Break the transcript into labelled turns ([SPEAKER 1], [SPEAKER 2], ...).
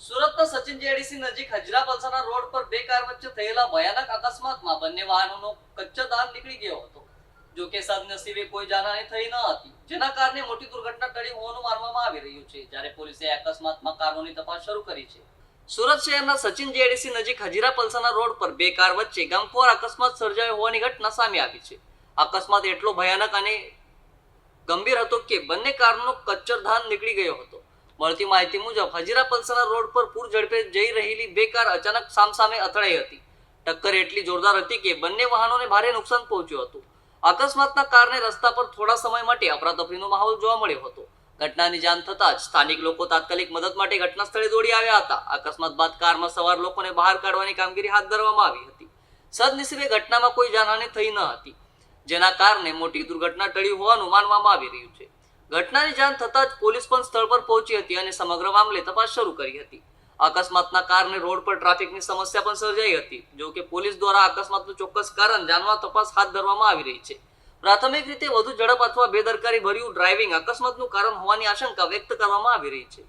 [SPEAKER 1] સુરતના સચિન જેડીસી નજીક હજરા પલસાણા રોડ પર બે કાર વચ્ચે થયેલા ભયાનક અકસ્માતમાં બંને વાહનોનો કચ્ચરદાન નીકળી ગયો હતો. જો કે સદનસીબે કોઈ જાનહાની થઈ ન હતી, જેના કારણે મોટી દુર્ઘટના ટળી હોવાનું માનવામાં આવી રહ્યું છે. જ્યારે પોલીસે અકસ્માતમાં કારણોની તપાસ શરૂ કરી છે. સુરત શહેરના સચિન જેડીસી નજીક હજીરા પલસાણા રોડ પર બે કાર વચ્ચે ગમખ્વાર અકસ્માત સર્જાયો હોવાની ઘટના સામે આવી છે. અકસ્માત એટલો ભયાનક અને ગંભીર હતો કે બંને કારનો કચ્ચરદાન નીકળી ગયો હતો. મળતી માહિતી મુજબ હજીરા પલસાણા રોડ પર પૂર ઝડપે જઈ રહેલી બે કાર અચાનક સામસામે અથડાઈ હતી. ટક્કર એટલી જોરદાર હતી કે બંને વાહનોને ભારે નુકસાન પહોંચ્યું હતું. અકસ્માતના કારણે રસ્તા પર થોડા સમય માટે અફરાતફરીનો માહોલ જોવા મળ્યો હતો. ઘટનાની જાણ થતાં જ સ્થાનિક લોકો તાત્કાલિક મદદ માટે ઘટના સ્થળે દોડી આવ્યા હતા. અકસ્માત બાદ કારમાં સવાર લોકોને બહાર કાઢવાની કામગીરી હાથ ધરવામાં આવી હતી. સદનસીબે ઘટનામાં કોઈ જાનહાની થઈ ન હતી, જેના કારણે મોટી દુર્ઘટના ટળી હોવાનું માનવામાં આવી રહ્યું છે. ઘટનાની જાણ થતાં જ પોલીસ પણ સ્થળ પર પહોંચી હતી અને સમગ્ર મામલે તપાસ શરૂ કરી હતી. અકસ્માતના કારણે રોડ પર ટ્રાફિકની સમસ્યા પણ સર્જાઈ હતી. જો કે પોલીસ દ્વારા અકસ્માતનું ચોક્કસ કારણ જાણવા તપાસ હાથ ધરવામાં આવી રહી છે. પ્રાથમિક રીતે વધુ ઝડપ અથવા બેદરકારી ભર્યું ડ્રાઇવિંગ અકસ્માતનું કારણ હોવાની આશંકા વ્યક્ત કરવામાં આવી રહી છે.